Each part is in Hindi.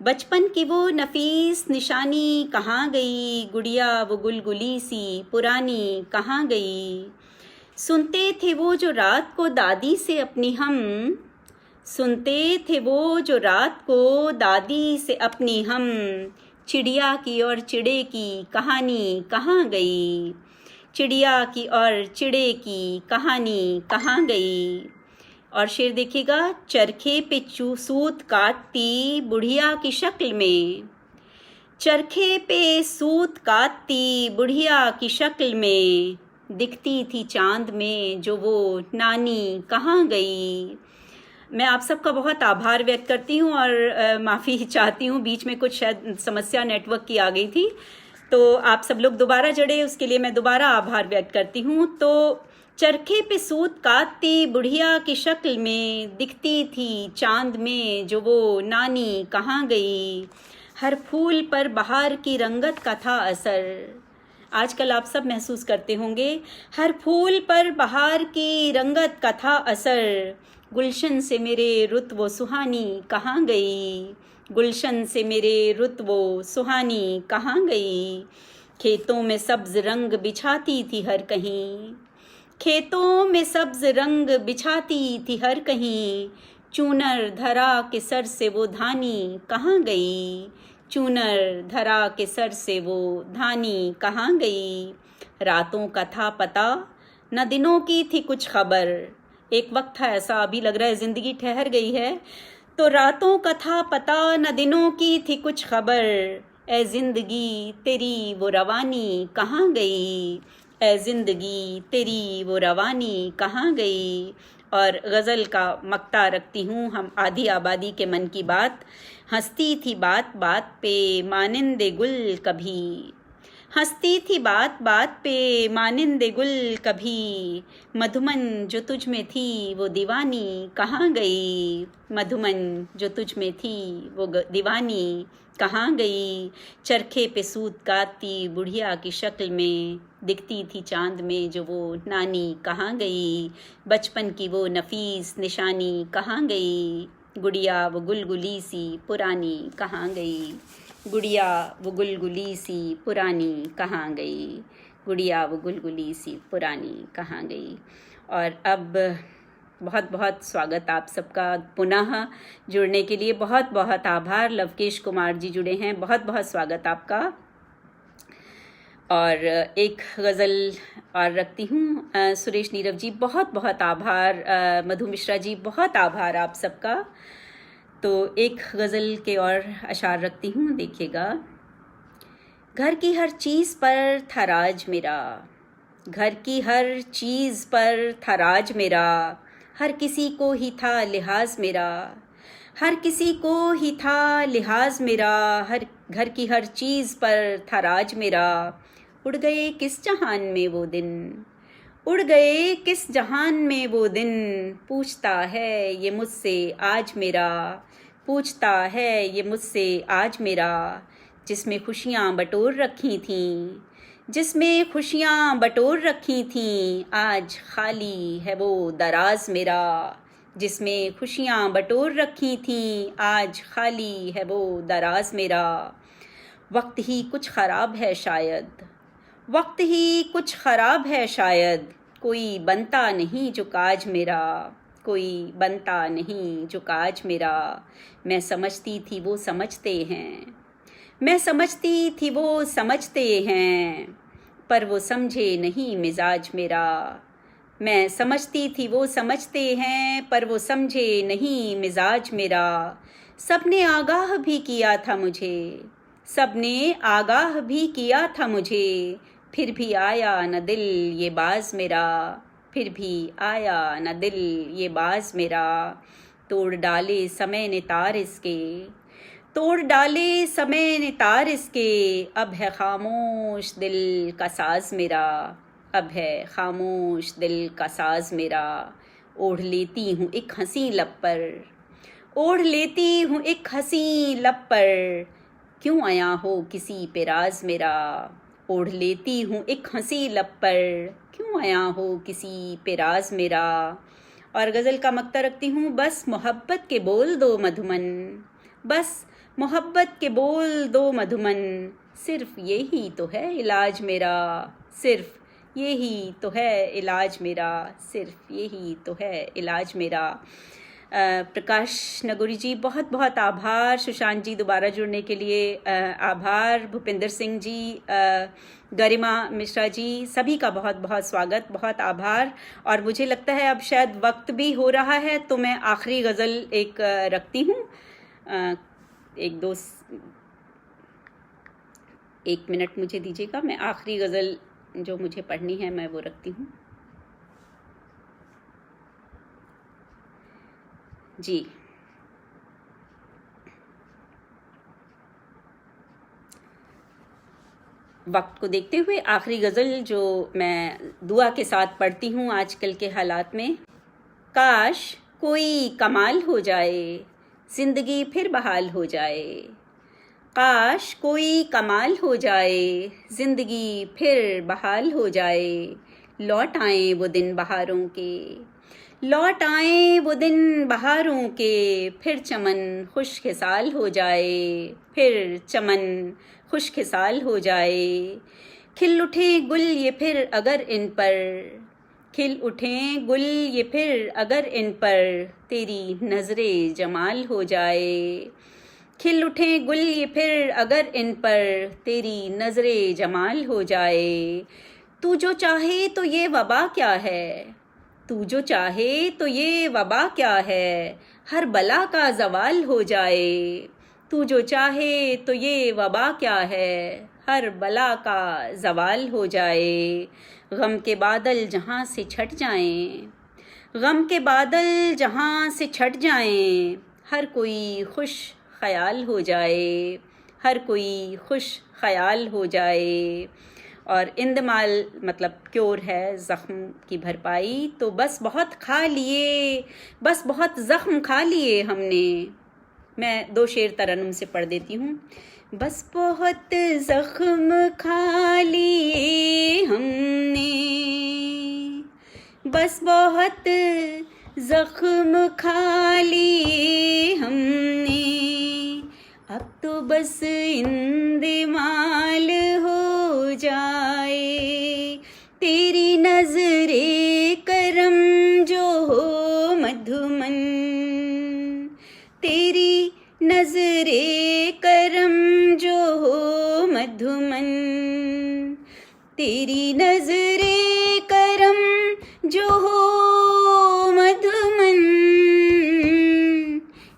बचपन की वो नफीस निशानी कहाँ गई, गुड़िया वो गुलगुली सी पुरानी कहाँ गई। सुनते थे वो जो रात को दादी से अपनी हम, सुनते थे वो जो रात को दादी से अपनी हम, चिड़िया की और चिड़े की कहानी कहाँ गई, चिड़िया की और चिड़े की कहानी कहाँ गई। और शेर देखिएगा, चरखे पे सूत काटती बुढ़िया की शक्ल में, चरखे पे सूत काटती बुढ़िया की शक्ल में, दिखती थी चांद में जो वो नानी कहाँ गई। मैं आप सबका बहुत आभार व्यक्त करती हूँ और माफ़ी चाहती हूँ, बीच में कुछ शायद समस्या नेटवर्क की आ गई थी, तो आप सब लोग दोबारा जुड़े उसके लिए मैं दोबारा आभार व्यक्त करती हूँ। तो चरखे पे सूत काटती बुढ़िया की शक्ल में, दिखती थी चांद में जो वो नानी कहाँ गई। हर फूल पर बहार की रंगत का था असर, आजकल आप सब महसूस करते होंगे, हर फूल पर बहार की रंगत का था असर। गुलशन से मेरे रुत वो सुहानी कहाँ गई, गुलशन से मेरे रुत वो सुहानी कहाँ गई। खेतों में सब्ज रंग बिछाती थी हर कहीं, खेतों में सब्ज रंग बिछाती थी हर कहीं, चूनर धरा के सर से वो धानी कहाँ गई, चूनर धरा के सर से वो धानी कहाँ गई। रातों का था पता न दिनों की थी कुछ खबर, एक वक्त था ऐसा, अभी लग रहा है जिंदगी ठहर गई है। तो रातों का था पता न दिनों की थी कुछ खबर, ए जिंदगी तेरी वो रवानी कहाँ गई, ए जिंदगी तेरी वो रवानी कहाँ गई। और गज़ल का मक्ता रखती हूँ, हम आधी आबादी के मन की बात। हंसती थी बात बात पे मानिंदे गुल कभी, हंसती थी बात बात पे मानिंदे गुल कभी, मधुमन जो तुझ में थी वो दीवानी कहाँ गई, मधुमन जो तुझ में थी वो दीवानी कहाँ गई। चरखे पे सूत काटती बुढ़िया की शक्ल में, दिखती थी चांद में जो वो नानी कहाँ गई। बचपन की वो नफीस निशानी कहाँ गई, गुड़िया वो गुलगुली सी पुरानी कहाँ गई, गुड़िया वो गुलगुली सी पुरानी कहाँ गई, गुड़िया वो गुलगुली सी पुरानी कहाँ गई। और अब बहुत बहुत स्वागत आप सबका पुनः जुड़ने के लिए, बहुत बहुत आभार। लवकेश कुमार जी जुड़े हैं, बहुत बहुत स्वागत आपका। और एक गज़ल और रखती हूँ, सुरेश नीरव जी बहुत बहुत आभार, मधु मिश्रा जी बहुत आभार आप सबका। तो एक गज़ल के और अशार रखती हूँ, देखिएगा। घर की हर चीज़ पर था राज मेरा, घर की हर चीज़ पर था राज मेरा, हर किसी को ही था लिहाज मेरा, हर किसी को ही था लिहाज मेरा, हर घर की हर चीज़ पर था राज मेरा। उड़ गए किस जहान में वो दिन, उड़ गए किस जहान में वो दिन, पूछता है ये मुझसे आज मेरा, पूछता है ये मुझसे आज मेरा। जिसमें खुशियाँ बटोर रखी थीं, जिसमें खुशियाँ बटोर रखी थीं, आज खाली है वो दराज मेरा, जिसमें खुशियाँ बटोर रखी थीं, आज खाली है वो दराज मेरा। वक्त ही कुछ ख़राब है शायद, वक्त ही कुछ ख़राब है शायद, कोई बनता नहीं जो काज मेरा, कोई बनता नहीं जो काज मेरा। मैं समझती थी वो समझते हैं, मैं समझती थी वो समझते हैं, पर वो समझे नहीं मिजाज मेरा। मैं समझती थी वो समझते हैं, पर वो समझे नहीं मिजाज मेरा। सबने आगाह भी किया था मुझे, सबने आगाह भी किया था मुझे, फिर भी आया न दिल ये बाज मेरा, फिर भी आया न दिल ये बाज मेरा। तोड़ डाले समय ने तार इसके, तोड़ डाले समय ने तार इसके, अब है खामोश दिल का साज मेरा, अब है खामोश दिल का साज मेरा। ओढ़ लेती हूँ एक हंसी लब पर, ओढ़ लेती हूँ एक हंसी लब पर, क्यों आया हो किसी पे राज मेरा। ओढ़ लेती हूँ एक हंसी लब पर, क्यों आया हो किसी पे राज मेरा। और गज़ल का मक्ता रखती हूँ, बस मोहब्बत के बोल दो मधुमन, बस मोहब्बत के बोल दो मधुमन, सिर्फ यही तो है इलाज मेरा, सिर्फ यही तो है इलाज मेरा, सिर्फ यही तो है इलाज मेरा। प्रकाश नगोरी जी बहुत बहुत आभार, सुशांत जी दोबारा जुड़ने के लिए आभार, भूपिंदर सिंह जी, गरिमा मिश्रा जी, सभी का बहुत बहुत स्वागत, बहुत आभार। और मुझे लगता है अब शायद वक्त भी हो रहा है, तो मैं आखिरी गज़ल एक रखती हूँ। एक मिनट मुझे दीजिएगा, मैं आखिरी गज़ल जो मुझे पढ़नी है मैं वो रखती हूँ जी। वक्त को देखते हुए आखिरी गज़ल जो मैं दुआ के साथ पढ़ती हूँ आजकल के हालात में। काश कोई कमाल हो जाए, ज़िंदगी फिर बहाल हो जाए। काश कोई कमाल हो जाए, ज़िंदगी फिर बहाल हो जाए। लौट आए वो दिन बहारों के, लौट आए वो दिन बहारों के, फिर चमन खुशखिसाल हो जाए, फिर चमन खुशखिसाल हो जाए। खिल उठे गुल ये फिर अगर इन पर, खिल उठें गुल ये फिर अगर इन पर, तेरी नजरे जमाल हो जाए। खिल उठें गुल ये फिर अगर इन पर, तेरी नजरे जमाल हो जाए। तू जो चाहे तो ये वबा क्या है, तू जो चाहे तो ये वबा क्या है, हर बला का जवाल हो जाए। तू जो चाहे तो ये वबा क्या है, हर बला का जवाल हो जाए। गम के बादल जहाँ से छट जाएं, गम के बादल जहाँ से छट जाएं, हर कोई खुश ख्याल हो जाए, हर कोई खुश ख्याल हो जाए। और इंदमाल मतलब क्योर है ज़ख्म की भरपाई। तो बस बहुत खा लिए, बस बहुत ज़ख्म खा लिए हमने। मैं 2 शेर तरन्नुम से पढ़ देती हूँ। बस बहुत ज़ख्म खा लिए हमने, बस बहुत ज़ख्म खा लिए हमने, अब तो बस इंदमाल हो जाए। तेरी नजरे करम जो हो मधुमन, तेरी नजरे करम जो हो मधुमन, तेरी नजरे करम जो हो मधुमन।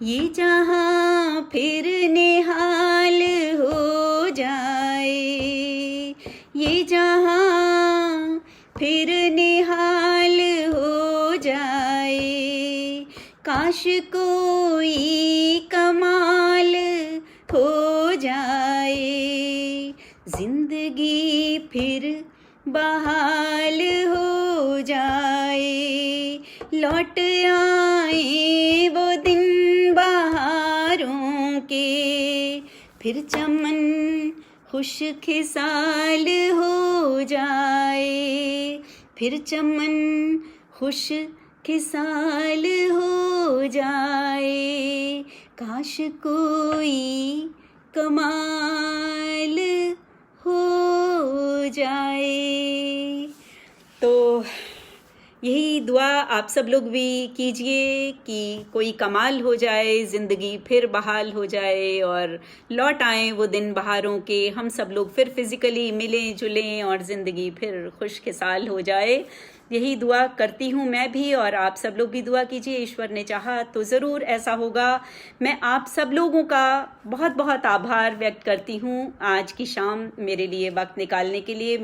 ये जहाँ फिर निहाल हो जाए, ये जहाँ फिर निहाल हो जाए। काश कोई कमाल हो जाए, जिंदगी फिर बहाल हो जाए। लौट आए वो दिन बहारों के, फिर चमन खुश खिसाल हो जाए, फिर चमन खुश खिसाल हो जाए। काश कोई कमाल हो जाए। तो यही दुआ आप सब लोग भी कीजिए कि कोई कमाल हो जाए, ज़िंदगी फिर बहाल हो जाए और लौट आए वो दिन बहारों के। हम सब लोग फिर फिज़िकली मिलें जुलें और ज़िंदगी फिर खुशखिसाल हो जाए। यही दुआ करती हूँ मैं भी, और आप सब लोग भी दुआ कीजिए। ईश्वर ने चाहा तो ज़रूर ऐसा होगा। मैं आप सब लोगों का बहुत बहुत आभार व्यक्त करती हूँ आज की शाम मेरे लिए वक्त निकालने के लिए,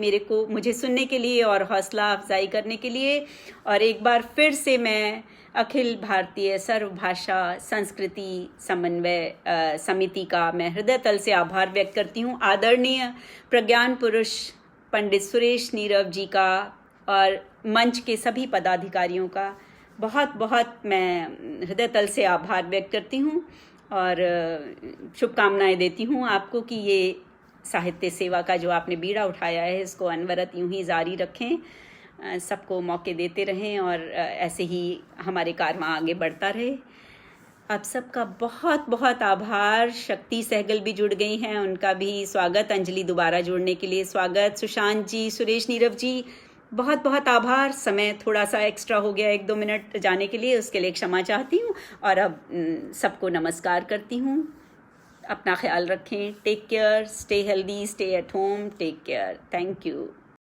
मुझे सुनने के लिए और हौसला अफजाई करने के लिए। और एक बार फिर से मैं अखिल भारतीय सर्वभाषा संस्कृति समन्वय समिति का मैं हृदय तल से आभार व्यक्त करती हूँ। आदरणीय प्रज्ञान पुरुष पंडित सुरेश नीरव जी का और मंच के सभी पदाधिकारियों का बहुत बहुत मैं हृदय तल से आभार व्यक्त करती हूँ और शुभकामनाएं देती हूँ आपको कि ये साहित्य सेवा का जो आपने बीड़ा उठाया है इसको अनवरत यूं ही जारी रखें, सबको मौके देते रहें और ऐसे ही हमारे कारवां आगे बढ़ता रहे। आप सबका बहुत बहुत आभार। शक्ति सहगल भी जुड़ गई हैं, उनका भी स्वागत। अंजलि दोबारा जुड़ने के लिए स्वागत। सुशांत जी, सुरेश, नीरव जी, बहुत बहुत आभार। समय थोड़ा सा एक्स्ट्रा हो गया 1-2 मिनट जाने के लिए, उसके लिए क्षमा चाहती हूँ। और अब सबको नमस्कार करती हूँ। अपना ख्याल रखें। Take care, stay healthy, stay at home, take care. Thank you.